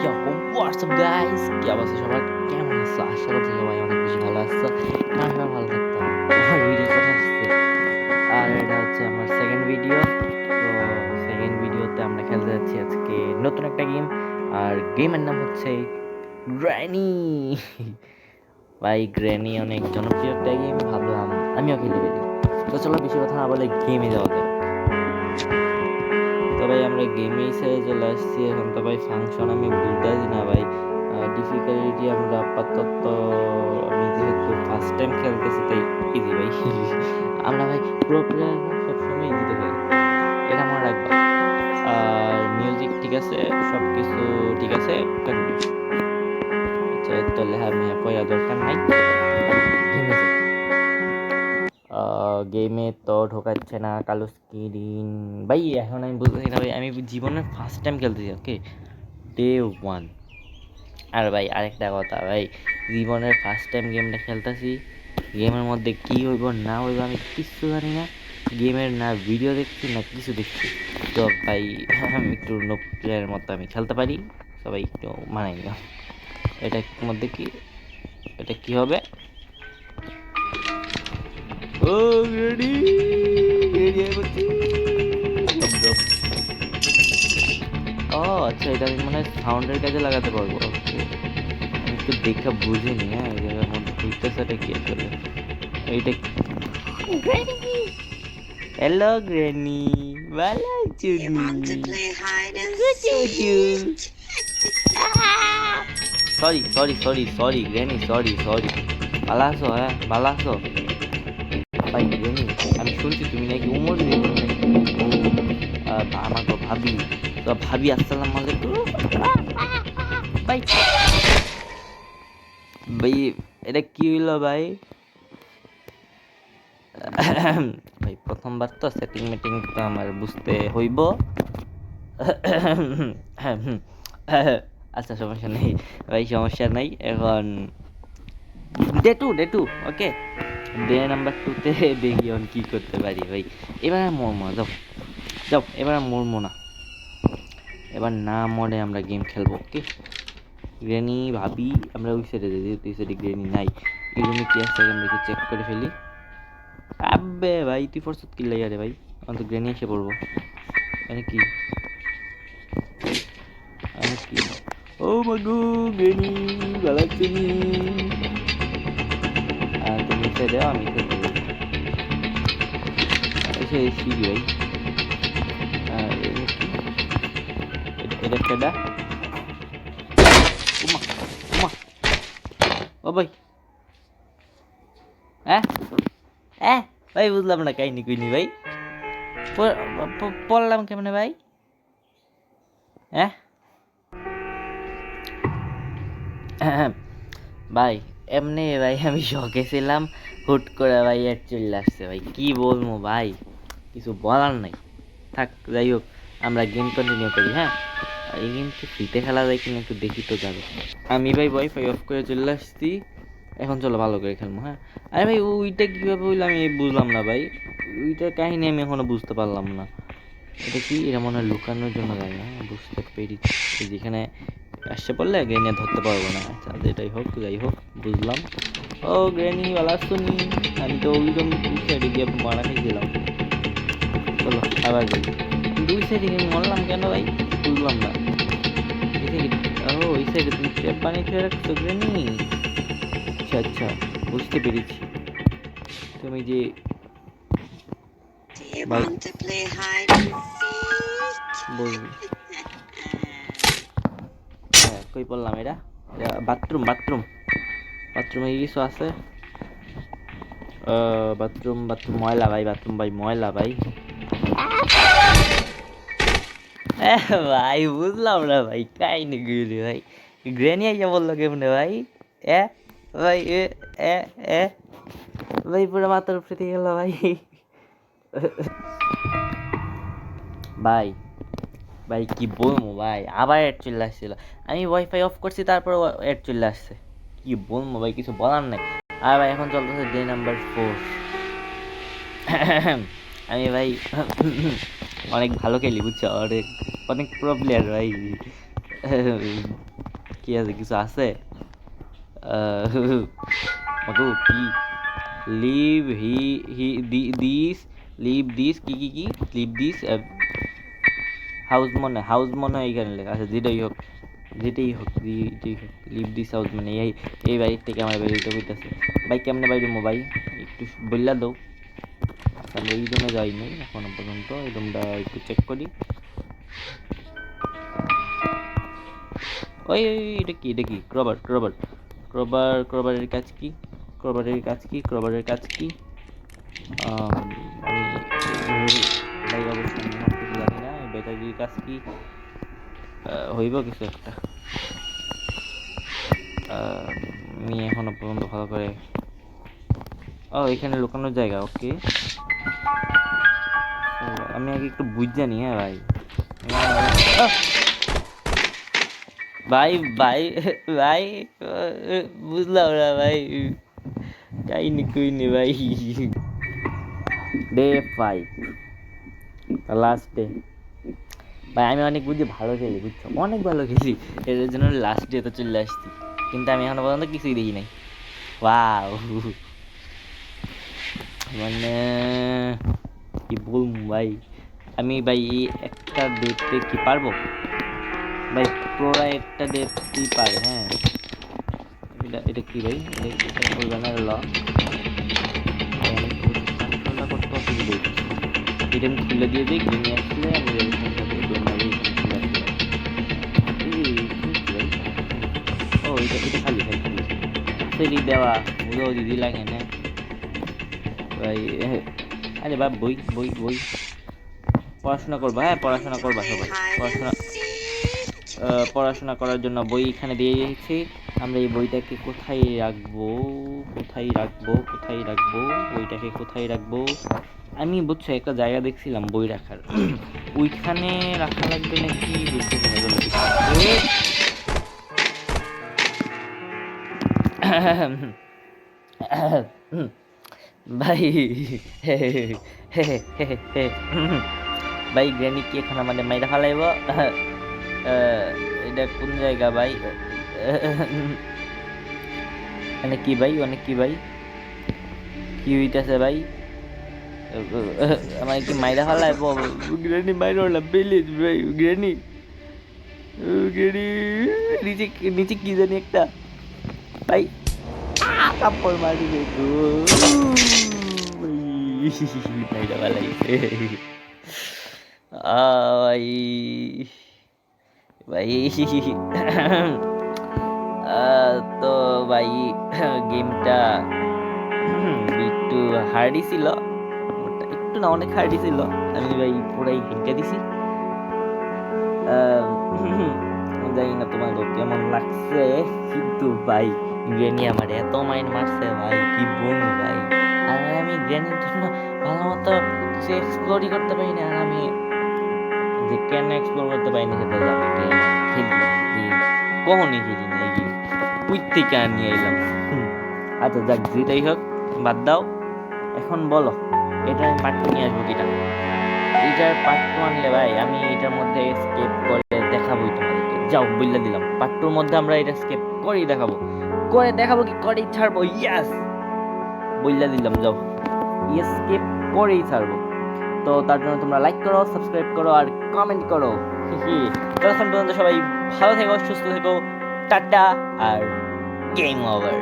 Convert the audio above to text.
Yo, what's up guys? কি অবস্থা সবার? কেমন আছো? আশা করছি সবাই অনেক বেশি ভালো আছো। আমিও ভালো থাকতাম। আমার ভিডিও চলে আসছে। আর এটা হচ্ছে আমার সেকেন্ড ভিডিও। তো সেকেন্ড ভিডিওতে আমরা খেলতে যাচ্ছি আজকে নতুন একটা গেম। আর গেমের নাম হচ্ছে গ্র্যানি। ভাই গ্র্যানি অনেক জনপ্রিয় একটা গেম, ভাবলাম আমিও খেলে ফেলি। তো চলো বেশি কথা না বলে গেমে যাওয়া যাক। তো ভাই আমরা গেমেই ছেড়ে চলে আসছি। এখন তো ভাই ফাংশন আমি বুঝতেছি না ভাই। ডিফিকাল্টি আমরা আপাতত, আমি যেহেতু ফার্স্ট টাইম খেলতেছি তাই ইজি ভাই। আমরা ভাই প্রো প্লেয়াররা সবসময় ইজিতে খেলি, এটা মনে রাখবা। আর মিউজিক ঠিক আছে, সব কিছু ঠিক আছে, কন্টিনিউ। আচ্ছা তো লেহা মেহা কয়া দরকার নাই, গেমে যাই। গেমে তো ঢোকাচ্ছে না, কালো স্ক্রিন ভাই। এখন আমি বুঝতেছি না ভাই, আমি জীবনের ফার্স্ট টাইম খেলতেছি, ওকে, ডে ওয়ান। আর ভাই আরেকটা কথা ভাই, জীবনের ফার্স্ট টাইম গেমটা খেলতেছি, গেমের মধ্যে কি হইব না হইব আমি কিচ্ছু জানি না। গেমের না ভিডিও দেখছি না কিছু দেখছি। তো ভাই আমি একটু নো প্লেয়ারের মতো আমি খেলতে পারি, সবাই একটু মানাই নিও। এটার মধ্যে কি, এটা কি হবে? ও রেডি রেডি হয়ে ও আচ্ছা, এটা আমি মানে সাউন্ডের কাজে লাগাতে পারবো, ওকে। আমি একটু দেখা বুঝিনি, হ্যাঁ এই জায়গার মধ্যে হইতেছেটা কি আসলে, এইটা হ্যালো গ্রেনি, ভালো আছো sorry sorry sorry sorry গ্রেনি, sorry sorry. ভালো আছো? হ্যাঁ ভালো আছো ভাই। গ্রেনি আমি শুনছি তুমি নাকি উমর দিয়ে আমাকে ভাবি, তো ভাবি আসসালাম আলাইকুম ভাই। ভাই এটা কি হইলো ভাই? ভাই প্রথমবার তো সেটিং মেটিং তো আমার বুঝতে হইব। আচ্ছা সমস্যা নেই ভাই, সমস্যা নাই। এখন day two okay, day number টুতে দেখি এখন কি করতে পারি ভাই। এবার আর মরমো না, যাও যাও, এবার আর মরমো না, এবার না মরে আমরা গেম খেলবো, ওকে। গ্রেনি ভাবি আমরা ওই সাইডে যাই, যেহেতু এই সাইডে গ্রেনি নাই। এই রুমে কি আছে আমরা একটু চেক করে ফেলি। আবে ভাই তুই ফোর্স কি লাগে রে ভাই, আমার তো গ্রেনি এসে পড়বো। মানে কি, মানে কি? ও মাগো গ্রেনি, ভালো লাগছে নি। তুমি সাইডে আমি সাইডে এসে সিঁড়ি ভাই। এটা কেডা? উমা উমা, ও ভাই, হ্যাঁ হ্যাঁ ভাই বুঝলাম না কাহিনি কুইনি ভাই। পড়লাম কেমনে ভাই? হ্যাঁ ভাই এমনি ভাই আমি শখে ছিলাম, হুট করে ভাই আর চলে আসছে ভাই, কি বলবো ভাই, কিছু বলার নাই। থাক যাই হোক, আমরা গেম কন্টিনিউ করি। হ্যাঁ এই গেম কি ফ্রিতে খেলা যায় কিনা একটু দেখি তো যাবে। আমি ভাই ওয়াইফাই অফ করে চলে আসছি, এখন চলো ভালো করে খেলবো। হ্যাঁ আরে ভাই ওইটা কীভাবে হইলো আমি বুঝলাম না ভাই, ওইটার কাহিনী আমি এখনো বুঝতে পারলাম না। এটা কি, এটা মনে হয় লুকানোর জন্য যায় না, বুঝতে পেরেছি। যেখানে আসছে পড়লে গ্রেনি ধরতে পারবো না। আচ্ছা যেটাই হোক যাই হোক, বুঝলাম। ও গ্রেনি ভালো আসছো নি? আমি তো ওইরকম দুই সাইডে গিয়ে মারা খাইছিলাম। চলো আবার যাই, দুই সাইডে গিয়ে মরলাম কেন ভাই, বুঝলাম না। এই সাইডে, ও ওই সাইডে তুমি ট্র্যাপ বানিয়ে ফেলে রাখছো গ্রেনি। আচ্ছা আচ্ছা বুঝতে পেরেছি। তুমি যে ভাই বলবি, হ্যাঁ কই বললাম এটা, বাথরুম বাথরুম বাথরুমে কিছু আছে। বাথরুম বাথরুম ময়লা ভাই, বাথরুম ভাই ময়লা ভাই। ভাই বুঝলাম না ভাই কাহিনি গুলি ভাই, গ্রেনি আইয়া বললো কেমনে ভাই? এ ভাই এ এ এ ভাই পুরো মাথার উপরে দিয়ে গেল ভাই। ভাই ভাই কি বলবো ভাই, আবার অ্যাড চলে আসছিল। আমি ওয়াইফাই অফ করছি তারপর অ্যাড চলে আসছে, কি বলবো ভাই, কিছু বলার নাই। আর ভাই এখন চলতেছে ডে নাম্বার 4। আমি ভাই অনেক ভালো খেলি বুঝছো, অনেক অনেক প্রো প্লেয়ার ভাই। কি আছে, কিছু আছে? মাগো কি? লিভ দিস কি লিভ দিস হাউস মনে হয় এখানে লেখা আছে। যেটাই হোক লিভ দিস হাউস মানে এই বাড়ির থেকে আমার বাড়িতে হইতেছে। ভাই কেমনে বাইরমো ভাই, একটু বললা দাও। তাহলে এই রুমে যাইনি এখনো পর্যন্ত, এই রুমটা একটু চেক করি। ওই এটা কি ক্রবারের কাজ কি? আমি ভাই অবশ্য আমি আমার কিছু জানি না। ব্যাটারির কাজ কি হইব কিছু একটা। আমি এখনো পর্যন্ত ভালো করে এখানে লুকানোর জায়গা। ওকে, আমি আগে একটু বুঝ জানি। হ্যাঁ ভাই, ভাই ভাই ভাই বুঝলাম না ভাই, কাহিনি কুইনি ভাই। Day 5, last day. ভাই আমি অনেক ভালো খেলি, বুঝছো, অনেক ভালো খেলি। এর জন্য লাস্ট ডে তো চলে আসছি, কিন্তু আমি এখনো পর্যন্ত কিছুই দেখি নাই। ওয়াও, মানে কি বলবো ভাই, আমি ভাই একটা দেখতে কি পারবো ভাই? পুরা একটা দেখতেই পারে। হ্যাঁ, এটা কি ভাই? এটা করবেন ল কন্ট্রোলটা করতে অসুবিধা হচ্ছে। এটা আমি খুলে দিয়ে দিই, গেমে আসলে আমি এটা খালি সেরি দেওয়া বুঝো দিদি লাগে না ভাই। আরে বা বই পড়াশোনা করবা। হ্যাঁ, পড়াশোনা করবা সবাই। পড়াশোনা করার জন্য বই এখানে দিয়ে দিয়েছি। আমরা এই বইটাকে কোথায় রাখবো? বইটাকে কোথায় রাখবো? আমি বুঝছো একটা জায়গা দেখছিলাম বই রাখার, ওইখানে রাখা লাগবে নাকি বুঝতেছি না। ভাই ভাই গ্র্যানি কি এখন আমাদের মাইরা ফালাইব? এটা কোন জায়গা ভাই? অনেক কি ভাই কি হইতাছে ভাই? আমার কি মাইরা ফালাইব? গ্র্যানি মাইরা হলাম প্লিজ ভাই। গ্র্যানি নিচে নিচে কি জানি একটা ভাই কাপড় মারি গো মাইরা ফালাইছে ভাই ভাই। তো ভাই গেমটা একটু হার্ডই ছিল, একটু না অনেক হার্ডই ছিল। আমি ভাই পুরাই হেঁটে দিছি। জানি না তোমাকে কেমন লাগছে, কিন্তু ভাই গ্রেনি আমার এত মাইন্ড মারছে ভাই, কি বলবো ভাই। আর আমি গ্রেনির জন্য ভালো মতো কিছু এক্সপ্লোরই করতে পারি না। আর আমি যে কেন এক্সপ্লোর করতে পারি না সেটা আমি খেলি কখনই খেলি না এই গেম, কুই থেকে নিয়ে এলাম। আচ্ছা যাক, যেটাই হোক বাদ দাও। এখন বলো এটা আমি পার্ট 2 নিয়ে আসবো কিনা? এটার পার্ট 2 আনলে ভাই আমি এটার মধ্যে স্কেপ করে দেখাবোই তোমাদেরকে। যাও বইলা দিলাম, পার্ট 2 মধ্যে আমরা এটা স্কেপ করেই দেখাবো কি করেই ছাড়বো। ইয়াস, বইলা দিলাম, যাও স্কেপ করেই ছাড়বো। তো তার জন্য তোমরা লাইক করো, সাবস্ক্রাইব করো আর কমেন্ট করো। তখন পর্যন্ত সবাই ভালো থেকো, সুস্থ থেকো, টাটা আর গেম ওভার।